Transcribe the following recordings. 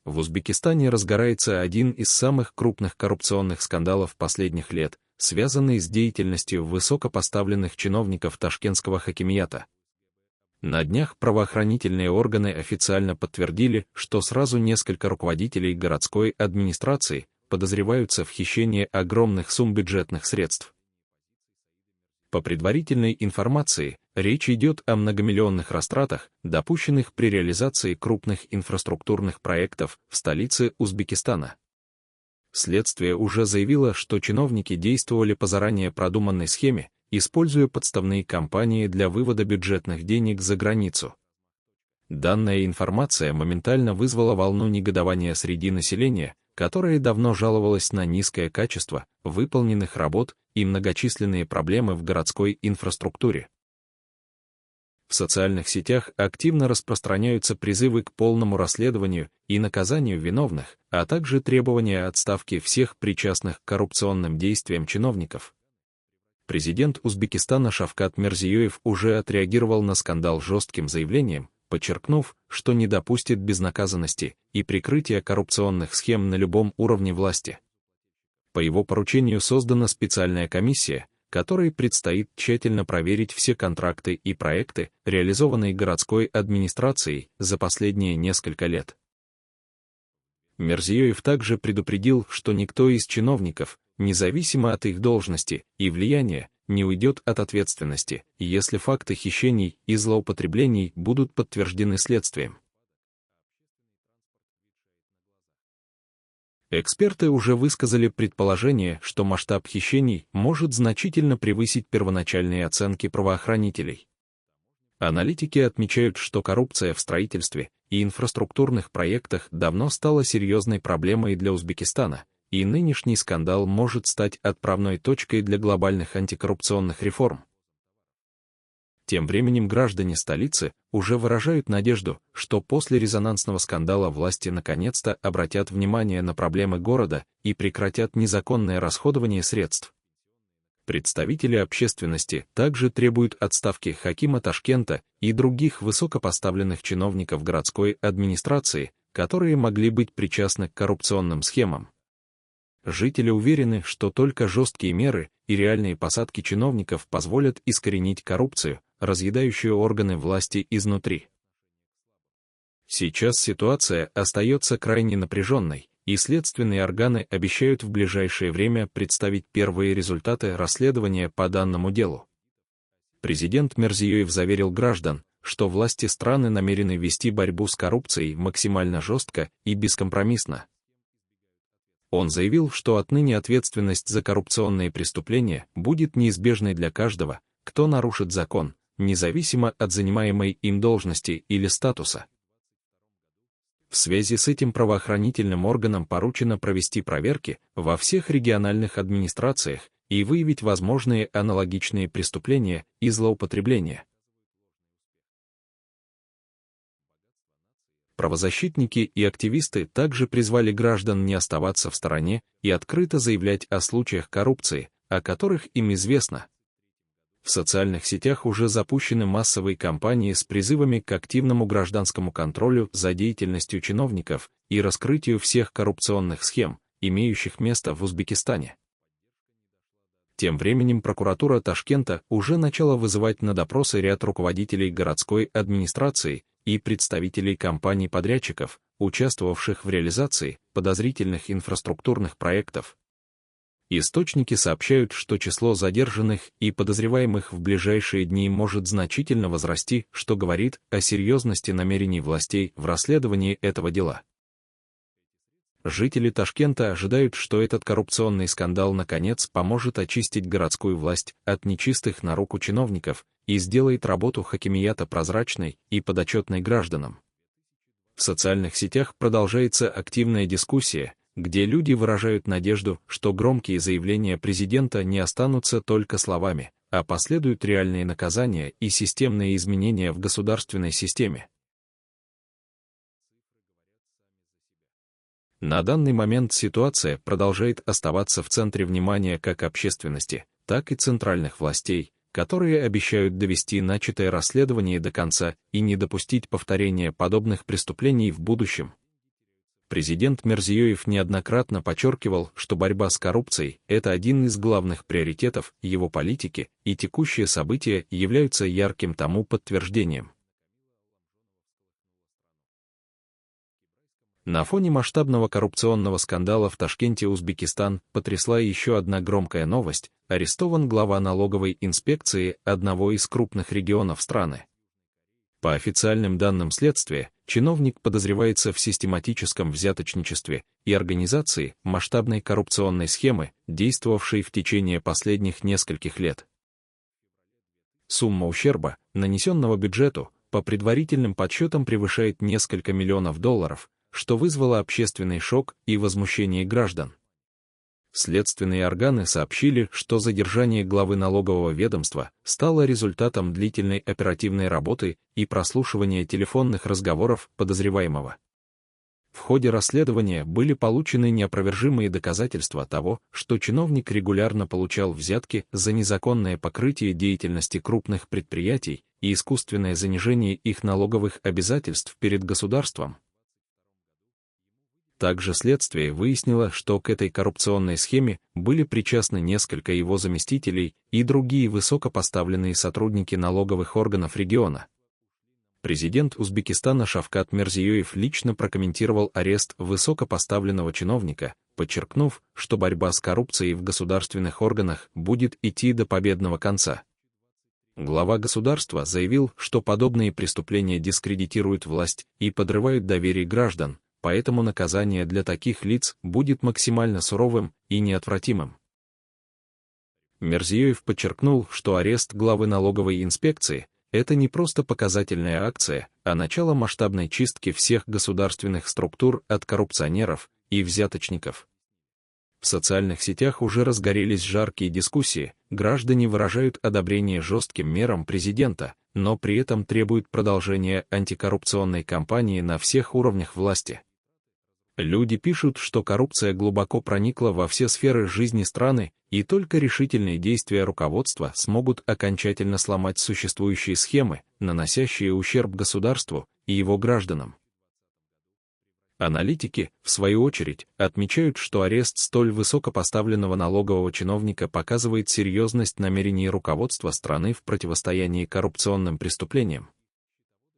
В Узбекистане разгорается один из самых крупных коррупционных скандалов последних лет, связанный с деятельностью высокопоставленных чиновников ташкентского хакимията. На днях правоохранительные органы официально подтвердили, что сразу несколько руководителей городской администрации подозреваются в хищении огромных сумм бюджетных средств. По предварительной информации, речь идет о многомиллионных растратах, допущенных при реализации крупных инфраструктурных проектов в столице Узбекистана. Следствие уже заявило, что чиновники действовали по заранее продуманной схеме, используя подставные компании для вывода бюджетных денег за границу. Данная информация моментально вызвала волну негодования среди населения, которое давно жаловалось на низкое качество выполненных работ и многочисленные проблемы в городской инфраструктуре. В социальных сетях активно распространяются призывы к полному расследованию и наказанию виновных, а также требования отставки всех причастных к коррупционным действиям чиновников. Президент Узбекистана Шавкат Мирзиёев уже отреагировал на скандал жестким заявлением, подчеркнув, что не допустит безнаказанности и прикрытия коррупционных схем на любом уровне власти. По его поручению создана специальная комиссия, которой предстоит тщательно проверить все контракты и проекты, реализованные городской администрацией за последние несколько лет. Мирзиёев также предупредил, что никто из чиновников, независимо от их должности и влияния, не уйдет от ответственности, если факты хищений и злоупотреблений будут подтверждены следствием. Эксперты уже высказали предположение, что масштаб хищений может значительно превысить первоначальные оценки правоохранителей. Аналитики отмечают, что коррупция в строительстве и инфраструктурных проектах давно стала серьезной проблемой для Узбекистана, и нынешний скандал может стать отправной точкой для глобальных антикоррупционных реформ. Тем временем граждане столицы уже выражают надежду, что после резонансного скандала власти наконец-то обратят внимание на проблемы города и прекратят незаконное расходование средств. Представители общественности также требуют отставки хакима Ташкента и других высокопоставленных чиновников городской администрации, которые могли быть причастны к коррупционным схемам. Жители уверены, что только жесткие меры и реальные посадки чиновников позволят искоренить коррупцию, разъедающую органы власти изнутри. Сейчас ситуация остается крайне напряженной, и следственные органы обещают в ближайшее время представить первые результаты расследования по данному делу. Президент Мирзиёев заверил граждан, что власти страны намерены вести борьбу с коррупцией максимально жестко и бескомпромиссно. Он заявил, что отныне ответственность за коррупционные преступления будет неизбежной для каждого, кто нарушит закон, независимо от занимаемой им должности или статуса. В связи с этим правоохранительным органам поручено провести проверки во всех региональных администрациях и выявить возможные аналогичные преступления и злоупотребления. Правозащитники и активисты также призвали граждан не оставаться в стороне и открыто заявлять о случаях коррупции, о которых им известно. В социальных сетях уже запущены массовые кампании с призывами к активному гражданскому контролю за деятельностью чиновников и раскрытию всех коррупционных схем, имеющих место в Узбекистане. Тем временем прокуратура Ташкента уже начала вызывать на допросы ряд руководителей городской администрации и представителей компаний-подрядчиков, участвовавших в реализации подозрительных инфраструктурных проектов. Источники сообщают, что число задержанных и подозреваемых в ближайшие дни может значительно возрасти, что говорит о серьезности намерений властей в расследовании этого дела. Жители Ташкента ожидают, что этот коррупционный скандал наконец поможет очистить городскую власть от нечистых на руку чиновников и сделает работу хакимията прозрачной и подотчетной гражданам. В социальных сетях продолжается активная дискуссия, где люди выражают надежду, что громкие заявления президента не останутся только словами, а последуют реальные наказания и системные изменения в государственной системе. На данный момент ситуация продолжает оставаться в центре внимания как общественности, так и центральных властей, которые обещают довести начатое расследование до конца и не допустить повторения подобных преступлений в будущем. Президент Мирзиёев неоднократно подчеркивал, что борьба с коррупцией – это один из главных приоритетов его политики, и текущие события являются ярким тому подтверждением. На фоне масштабного коррупционного скандала в Ташкенте, Узбекистан, потрясла еще одна громкая новость – арестован глава налоговой инспекции одного из крупных регионов страны. По официальным данным следствия, чиновник подозревается в систематическом взяточничестве и организации масштабной коррупционной схемы, действовавшей в течение последних нескольких лет. Сумма ущерба, нанесенного бюджету, по предварительным подсчетам превышает несколько миллионов долларов, что вызвало общественный шок и возмущение граждан. Следственные органы сообщили, что задержание главы налогового ведомства стало результатом длительной оперативной работы и прослушивания телефонных разговоров подозреваемого. В ходе расследования были получены неопровержимые доказательства того, что чиновник регулярно получал взятки за незаконное покрытие деятельности крупных предприятий и искусственное занижение их налоговых обязательств перед государством. Также следствие выяснило, что к этой коррупционной схеме были причастны несколько его заместителей и другие высокопоставленные сотрудники налоговых органов региона. Президент Узбекистана Шавкат Мирзиёев лично прокомментировал арест высокопоставленного чиновника, подчеркнув, что борьба с коррупцией в государственных органах будет идти до победного конца. Глава государства заявил, что подобные преступления дискредитируют власть и подрывают доверие граждан, поэтому наказание для таких лиц будет максимально суровым и неотвратимым. Мирзиёев подчеркнул, что арест главы налоговой инспекции – это не просто показательная акция, а начало масштабной чистки всех государственных структур от коррупционеров и взяточников. В социальных сетях уже разгорелись жаркие дискуссии, граждане выражают одобрение жестким мерам президента, но при этом требуют продолжения антикоррупционной кампании на всех уровнях власти. Люди пишут, что коррупция глубоко проникла во все сферы жизни страны, и только решительные действия руководства смогут окончательно сломать существующие схемы, наносящие ущерб государству и его гражданам. Аналитики, в свою очередь, отмечают, что арест столь высокопоставленного налогового чиновника показывает серьезность намерений руководства страны в противостоянии коррупционным преступлениям.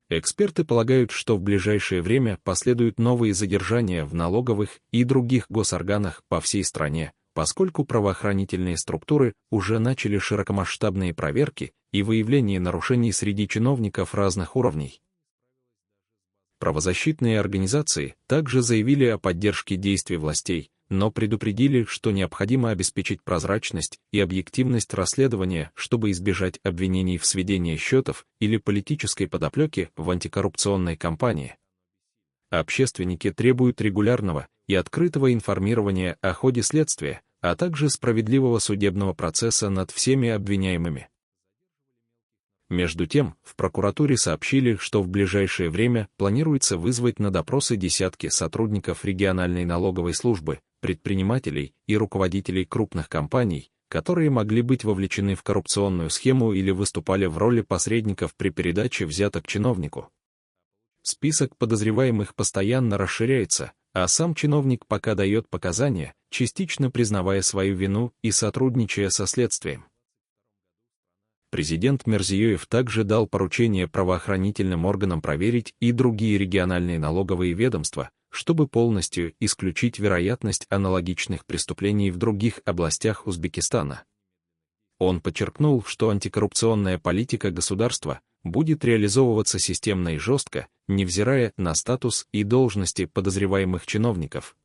Эксперты полагают, что в ближайшее время последуют новые задержания в налоговых и других госорганах по всей стране, поскольку правоохранительные структуры уже начали широкомасштабные проверки и выявление нарушений среди чиновников разных уровней. Правозащитные организации также заявили о поддержке действий властей, но предупредили, что необходимо обеспечить прозрачность и объективность расследования, чтобы избежать обвинений в сведении счетов или политической подоплеки в антикоррупционной кампании. Общественники требуют регулярного и открытого информирования о ходе следствия, а также справедливого судебного процесса над всеми обвиняемыми. Между тем, в прокуратуре сообщили, что в ближайшее время планируется вызвать на допросы десятки сотрудников региональной налоговой службы, предпринимателей и руководителей крупных компаний, которые могли быть вовлечены в коррупционную схему или выступали в роли посредников при передаче взяток чиновнику. Список подозреваемых постоянно расширяется, а сам чиновник пока дает показания, частично признавая свою вину и сотрудничая со следствием. Президент Мирзиёев также дал поручение правоохранительным органам проверить и другие региональные налоговые ведомства, чтобы полностью исключить вероятность аналогичных преступлений в других областях Узбекистана. Он подчеркнул, что антикоррупционная политика государства будет реализовываться системно и жестко, невзирая на статус и должности подозреваемых чиновников.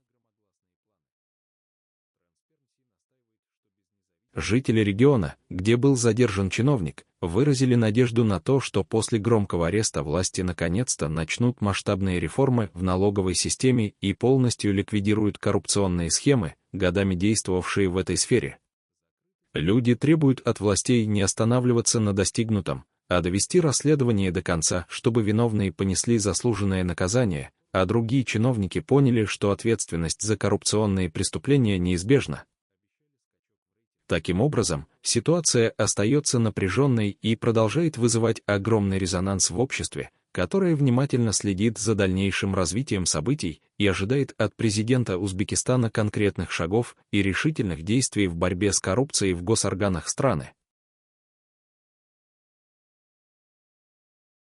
Жители региона, где был задержан чиновник, выразили надежду на то, что после громкого ареста власти наконец-то начнут масштабные реформы в налоговой системе и полностью ликвидируют коррупционные схемы, годами действовавшие в этой сфере. Люди требуют от властей не останавливаться на достигнутом, а довести расследование до конца, чтобы виновные понесли заслуженное наказание, а другие чиновники поняли, что ответственность за коррупционные преступления неизбежна. Таким образом, ситуация остается напряженной и продолжает вызывать огромный резонанс в обществе, которая внимательно следит за дальнейшим развитием событий и ожидает от президента Узбекистана конкретных шагов и решительных действий в борьбе с коррупцией в госорганах страны.